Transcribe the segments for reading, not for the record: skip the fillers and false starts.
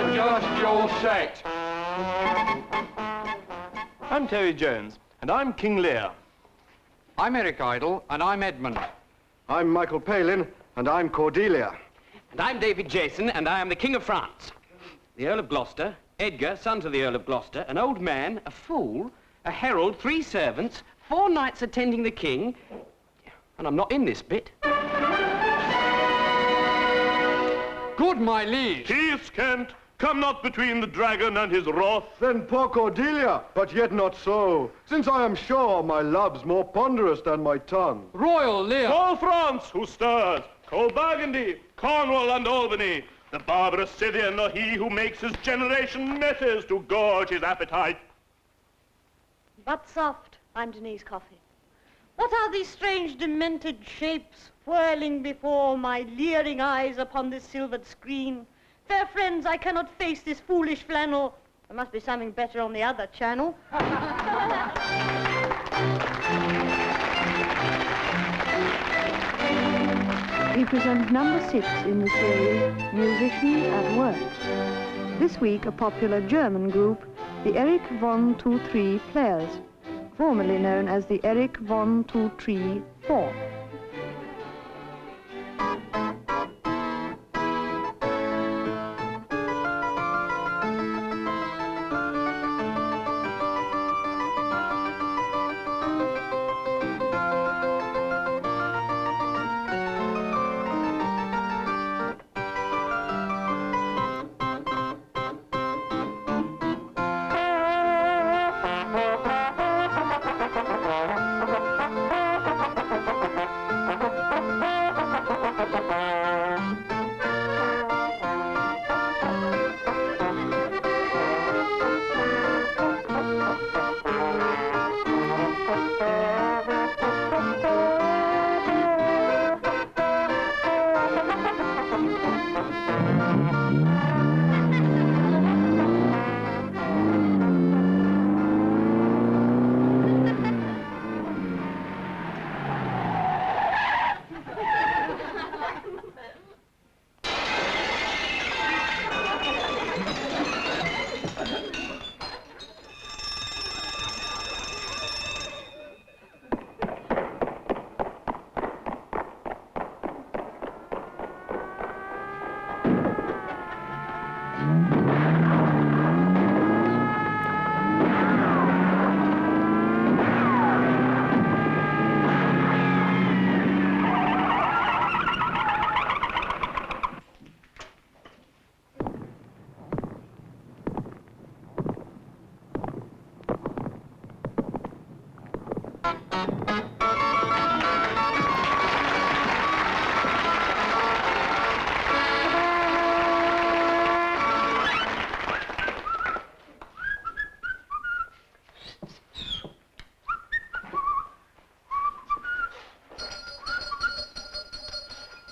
Adjust your set. I'm Terry Jones, and I'm King Lear. I'm Eric Idle, and I'm Edmund. I'm Michael Palin, and I'm Cordelia. And I'm David Jason, and I am the King of France. The Earl of Gloucester, Edgar, son to the Earl of Gloucester, an old man, a fool, a herald, 3 servants, 4 knights attending the king, and I'm not in this bit. Good, my liege. Peace, Kent. Come not between the dragon and his wrath. Then poor Cordelia, but yet not so, since I am sure my love's more ponderous than my tongue. Royal Lear. Call France, who stirs. Call Burgundy, Cornwall, and Albany. The barbarous Scythian, or he who makes his generation messes to gorge his appetite. But soft, I'm Denise Coffey. What are these strange demented shapes whirling before my leering eyes upon this silvered screen? Fair friends, I cannot face this foolish flannel. There must be something better on the other channel. We present number 6 in the series, Musicians at Work. This week, a popular German group, the Erich von 2-3 Players, formerly known as the Erich von 2-3 4.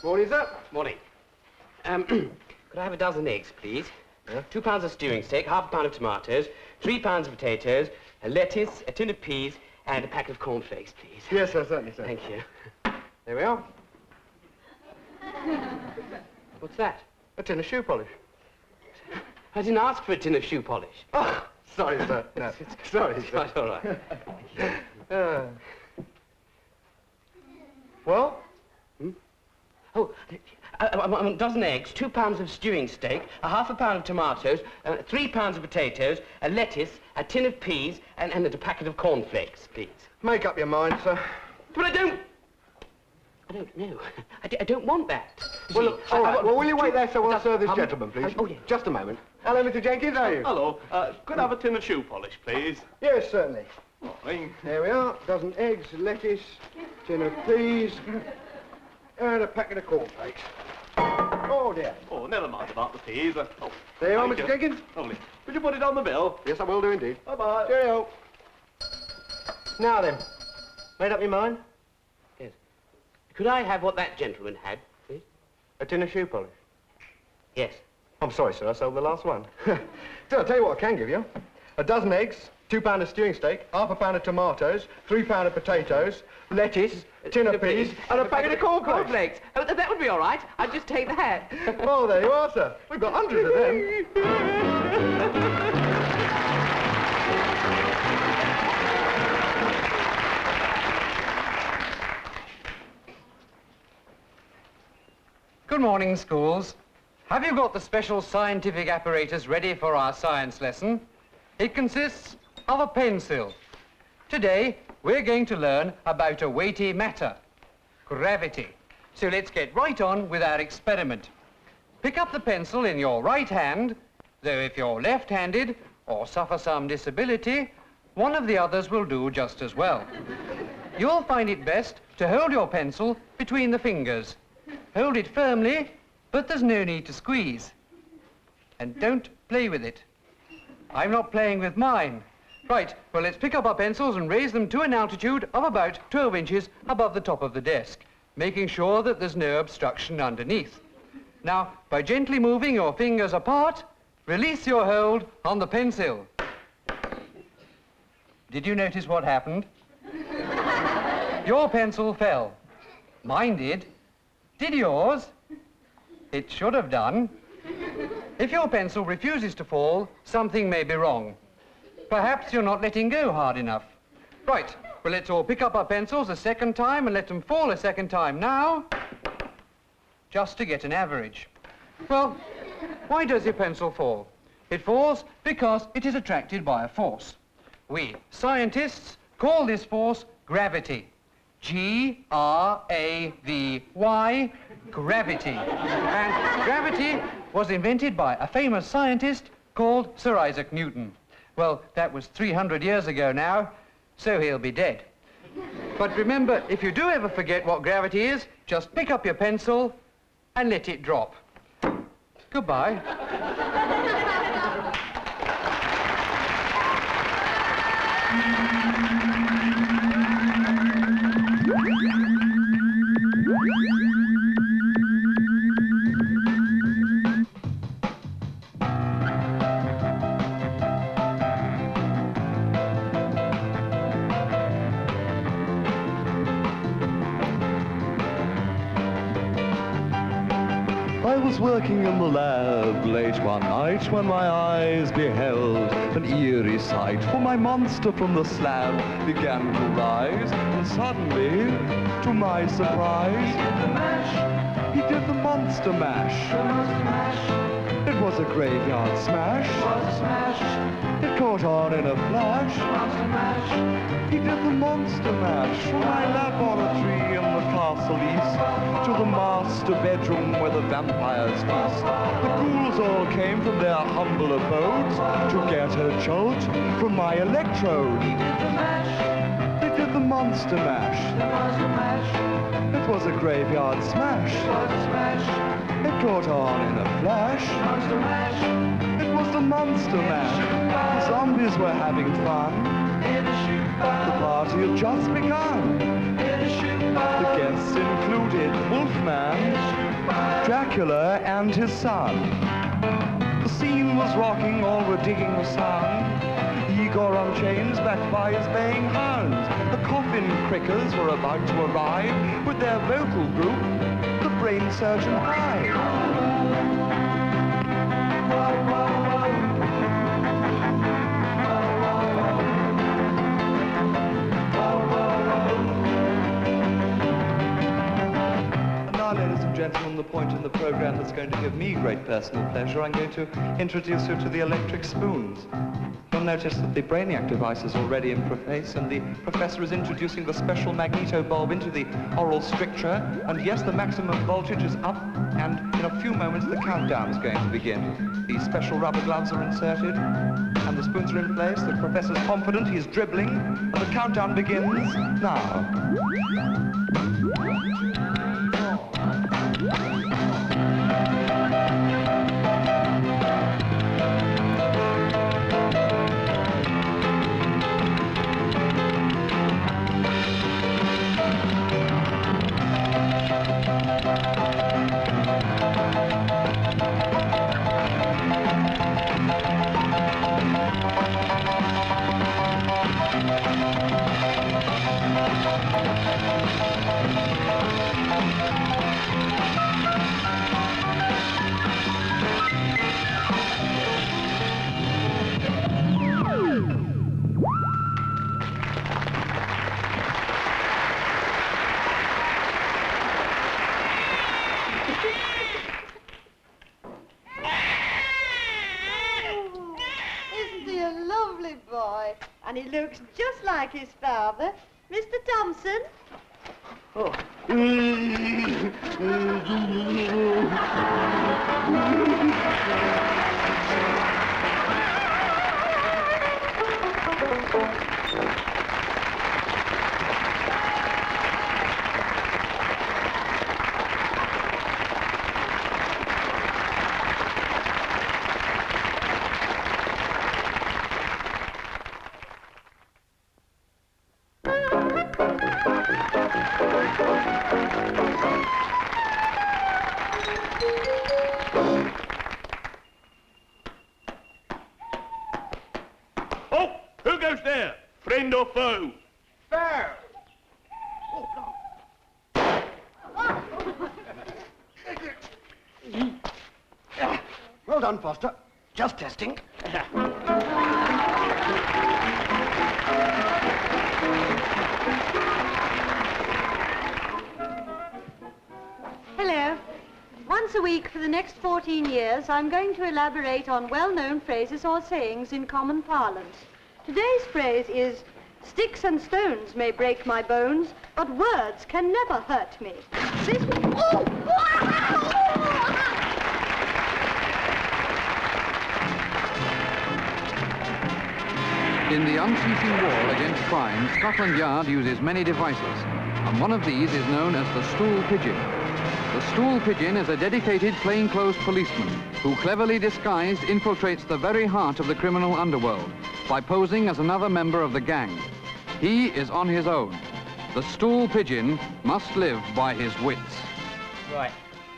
Morning, sir. Morning. Could I have a dozen eggs, please? 2 pounds of stewing steak, half a pound of tomatoes, 3 pounds of potatoes, a lettuce, a tin of peas, and a packet of cornflakes, please. Yes, sir, certainly, sir. Thank you. There we are. What's that? A tin of shoe polish. I didn't ask for a tin of shoe polish. Oh, sorry, sir. No. Sorry, sir. Quite all right. Well? Oh, a dozen eggs, 2 pounds of stewing steak, a half a pound of tomatoes, 3 pounds of potatoes, a lettuce, a tin of peas, and a packet of cornflakes, please. Make up your mind, sir. But I don't know. I don't want that. Well, look, all right. Well, will you wait there, sir, while I serve this gentleman, please? Oh, yeah. Just a moment. Hello, Mr. Jenkins, how are you? Hello. Could I have a tin of shoe polish, please? Yes, certainly. Morning. There we are. Dozen eggs, lettuce, tin of peas, and a packet of cornflakes. Oh, dear. Oh, never mind about the peas. There you are, thank Mr. Jenkins. Lovely. Would you put it on the bill? Yes, I will do indeed. Bye-bye. Cheerio. Now then, made up your mind? Yes. Could I have what that gentleman had, please? A tin of shoe polish? Yes. I'm sorry, sir, I sold the last one. I'll tell you what I can give you. A dozen eggs, £2 of stewing steak, half a pound of tomatoes, £3 of potatoes, lettuce, tin of peas, and a packet of cornflakes. Cornflakes. Oh, that would be all right. I'd just take that. Oh, there you are, sir. We've got hundreds of them. Good morning, schools. Have you got the special scientific apparatus ready for our science lesson? It consists of a pencil. Today, we're going to learn about a weighty matter, gravity. So let's get right on with our experiment. Pick up the pencil in your right hand, though if you're left-handed or suffer some disability, one of the others will do just as well. You'll find it best to hold your pencil between the fingers. Hold it firmly, but there's no need to squeeze. And don't play with it. I'm not playing with mine. Right, well, let's pick up our pencils and raise them to an altitude of about 12 inches above the top of the desk, making sure that there's no obstruction underneath. Now, by gently moving your fingers apart, release your hold on the pencil. Did you notice what happened? Your pencil fell. Mine did. Did yours? It should have done. If your pencil refuses to fall, something may be wrong. Perhaps you're not letting go hard enough. Right, well, let's all pick up our pencils a second time and let them fall a second time now, just to get an average. Well, why does your pencil fall? It falls because it is attracted by a force. We scientists call this force gravity. G-R-A-V-Y, gravity. And gravity was invented by a famous scientist called Sir Isaac Newton. Well, that was 300 years ago now, so he'll be dead. But remember, if you do ever forget what gravity is, just pick up your pencil and let it drop. Goodbye. I was working in the lab late one night when my eyes beheld an eerie sight, for my monster from the slab began to rise, and suddenly, to my surprise, he did the monster mash. It was a graveyard smash. It caught on in a flash. He did the monster mash from my laboratory in the castle east to the master bedroom where the vampires feast. The ghouls all came from their humble abodes to get a jolt from my electrode. They did the monster mash. It was a graveyard smash. It caught on in a flash. It was the monster mash. The zombies were having fun. The party had just begun. The guests included Wolfman, Dracula, and his son. The scene was rocking, all were digging the sound. Igor on chains, backed by his baying hounds. The coffin crickers were about to arrive with their vocal group, the Brain Surgeon Hive. Ladies and gentlemen, the point in the program that's going to give me great personal pleasure, I'm going to introduce you to the electric spoons. You'll notice that the Brainiac device is already in preface, and the professor is introducing the special magneto bulb into the oral stricture, and yes, the maximum voltage is up, and in a few moments the countdown is going to begin. The special rubber gloves are inserted, and the spoons are in place. The professor's confident, he's dribbling, and the countdown begins now. Isn't he a lovely boy? And he looks just like his father. Mr. Thompson? Oh, who goes there? Friend or foe? There! Well done, Foster. Just testing. Hello. Once a week for the next 14 years, I'm going to elaborate on well-known phrases or sayings in common parlance. Today's phrase is, sticks and stones may break my bones, but words can never hurt me. This... Oh! In the unceasing war against crime, Scotland Yard uses many devices, and one of these is known as the Stool Pigeon. The Stool Pigeon is a dedicated plainclothes policeman who, cleverly disguised, infiltrates the very heart of the criminal underworld by posing as another member of the gang. He is on his own. The Stool Pigeon must live by his wits. Right.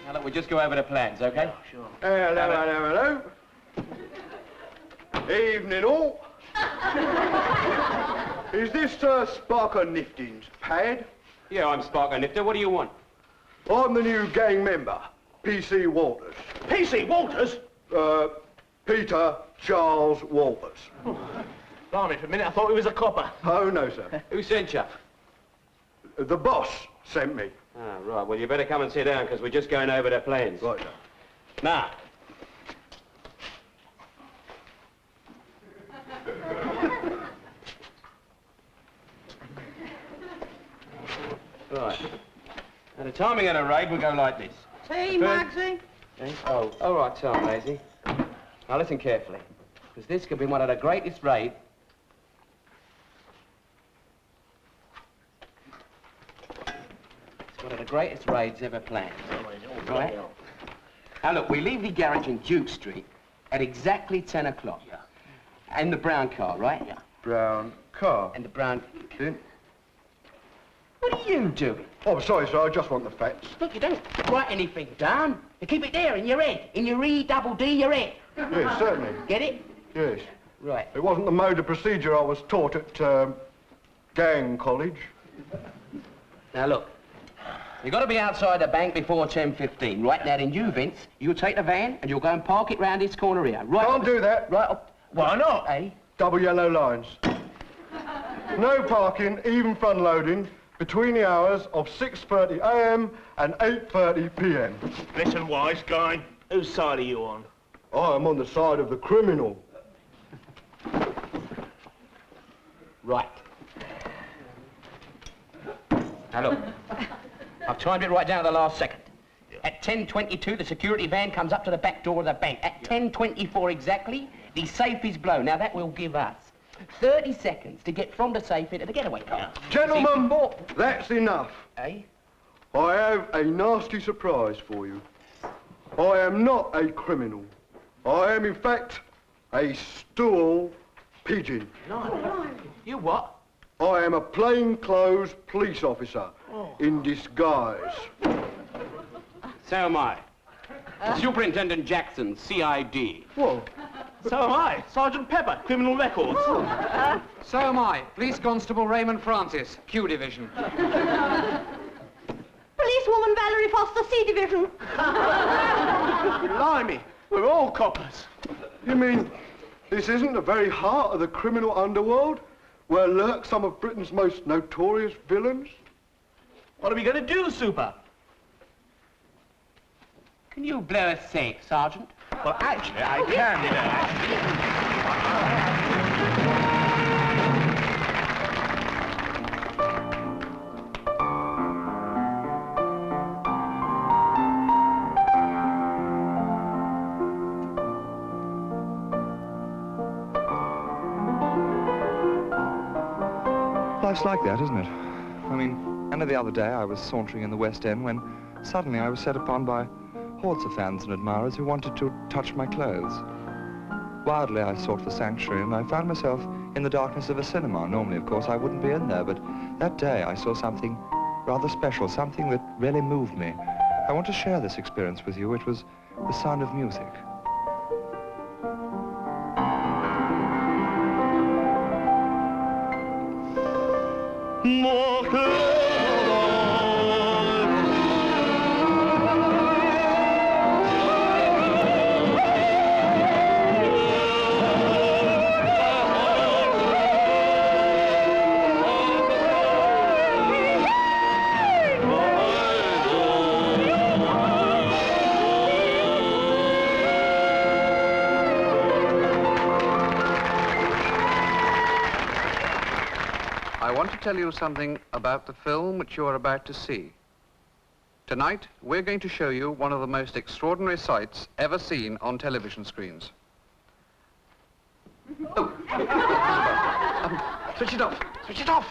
Now look, we'll just go over the plans, OK? Hello, hello, hello. Evening all. Is this Sparker Nifting's pad? Yeah, I'm Sparker Nifter. What do you want? I'm the new gang member, P.C. Walters. P.C. Walters? Peter Charles Walters. Blimey, for a minute I thought he was a copper. Oh, no, sir. Who sent you? The boss sent me. Ah, right. Well, you better come and sit down, because we're just going over the plans. Right, sir. Now. Right. Now, the timing of the raid will go like this. Tea, Magsy? Eh? Oh, all right, Tom, Maisie. Now, listen carefully, because this could be one of the greatest raids. It's one of the greatest raids ever planned. Right? Now, look, we leave the garage in Duke Street at exactly 10 o'clock. Yeah. And the brown car, right? Yeah. Brown car. And the brown... What are you doing? Oh, sorry, sir, I just want the facts. Look, you don't write anything down. You keep it there in your head. In your E-double-D, your head. Yes, certainly. Get it? Yes. Right. It wasn't the mode of procedure I was taught at gang college. Now, look. You've got to be outside the bank before 10:15. Right now, then you, Vince, you'll take the van and you'll go and park it round this corner here. Right. Can't do that. Right up. Why not? Eh? Double yellow lines. No parking, even front loading, between the hours of 6:30 a.m. and 8:30 p.m. Listen, wise guy. Whose side are you on? I am on the side of the criminal. Right. Now, look. I've timed it right down to the last second. At 10:22, the security van comes up to the back door of the bank. At 10:24 exactly, the safe is blown. Now, that will give us 30 seconds to get from the safe into the getaway car. Gentlemen, that's enough. Eh? I have a nasty surprise for you. I am not a criminal. I am, in fact, a stool pigeon. No. You what? I am a plainclothes police officer in disguise. So am I. Superintendent Jackson, CID. Well, So am I. Sergeant Pepper, Criminal Records. So am I. Police Constable Raymond Francis, Q Division. Policewoman Valerie Foster, C Division. Blimey, we're all coppers. You mean this isn't the very heart of the criminal underworld, where lurk some of Britain's most notorious villains? What are we going to do, Super? Can you blow us safe, Sergeant? Well, actually, I can, you Life's like that, isn't it? I mean, and the other day I was sauntering in the West End when suddenly I was set upon by hordes of fans and admirers who wanted to touch my clothes. Wildly I sought for sanctuary, and I found myself in the darkness of a cinema. Normally, of course, I wouldn't be in there, but that day I saw something rather special, something that really moved me. I want to share this experience with you. It was the sound of music. I want to tell you something about the film which you are about to see. Tonight, we're going to show you one of the most extraordinary sights ever seen on television screens. Oh. Switch it off. Switch it off.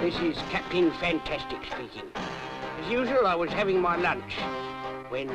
This is Captain Fantastic speaking. As usual, I was having my lunch when...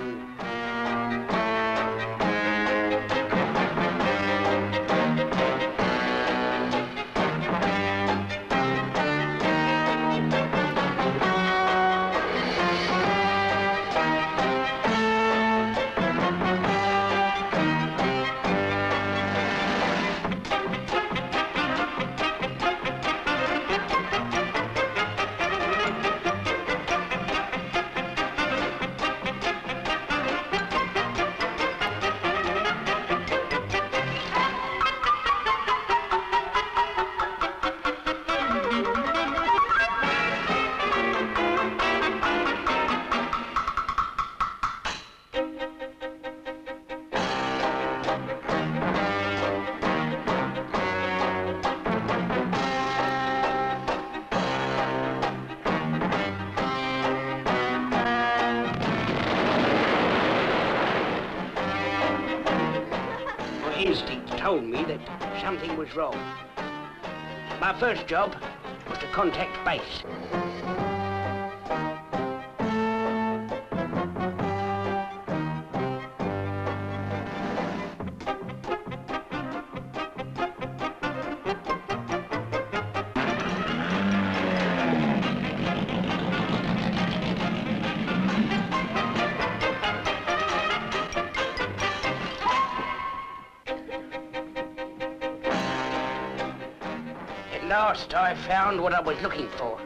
instinct told me that something was wrong. My first job was to contact base. At last, I found what I was looking for.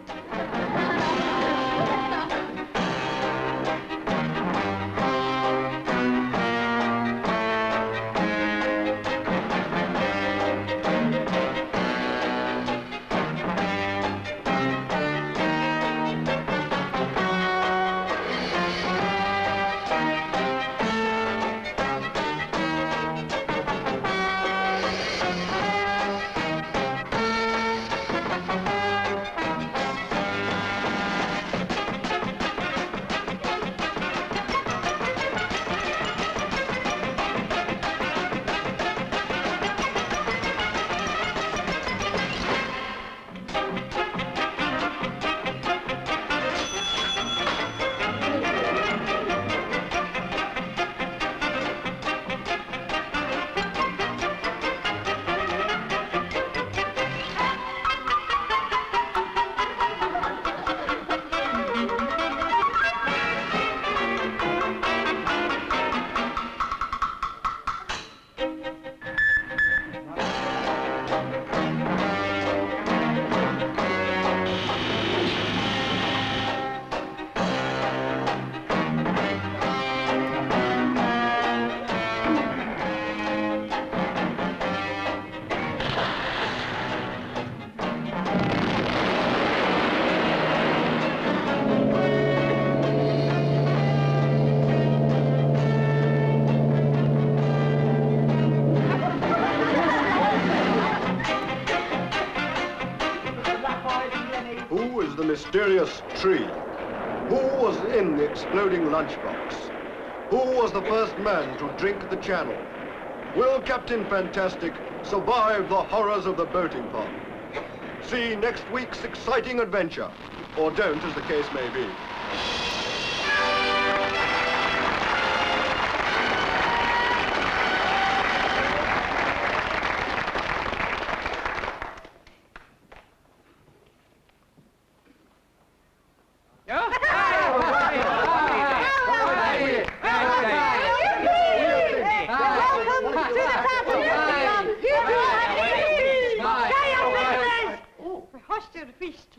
Who is the mysterious tree? Who was in the exploding lunchbox? Who was the first man to drink the channel? Will Captain Fantastic survive the horrors of the boating pond? See next week's exciting adventure, or don't, as the case may be.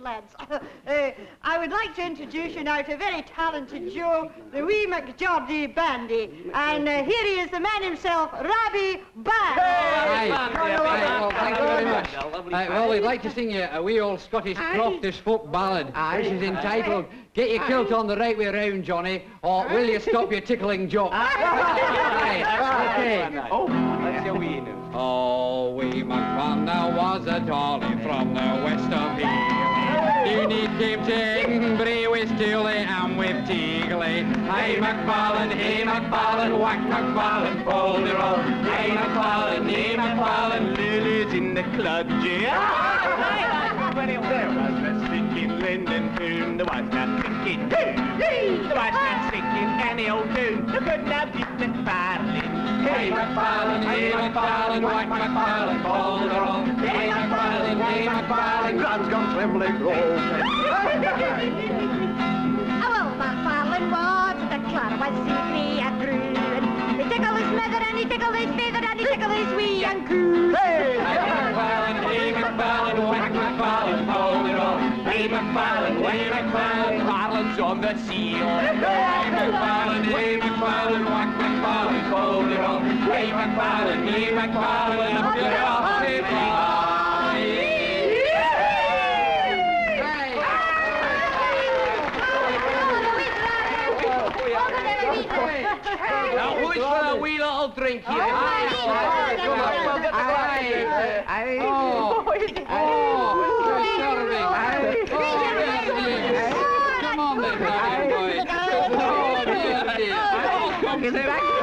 Lads. I would like to introduce you now to a very talented Joe, the wee McJordy Bandy. And here he is, the man himself, Robbie Band. Well, thank you very much. Well, we'd like to sing you a wee old Scottish croftish folk ballad, which is entitled Get Your Kilt on the Right Way Round, Johnny, or Will You Stop Your Tickling Jock? Right, okay. Oh, that's your wee news. Oh, wee McFarlane was a dolly from the west of here. You need keep taking brie with Stooley and with Teagley. Hey McFarlane, whack McFarlane, pull the roll. Hey McFarlane, Lily's in the cludgy. There was a stinking Linden tune, the wife's not thinking, the wife's not thinking any old tune. You couldn't have beat McFarlane. Hey McFarlane, whack McFarlane, pull the roll. Hey McFarlane, Guns gone trembling roll. Oh, McFarlane was the clown was secret and grew. He tickled his mother and he tickled his feather and he tickled his wee and coo. Hey McFarlane, whack McFarlane, pull the roll. Hey McFarlane, McFarlane's on the seal. Hey McFarlane, whack McFarlane, pull the roll. Hey McFarlane, up your Now, who's for a wee little drink here? Come on then, boys.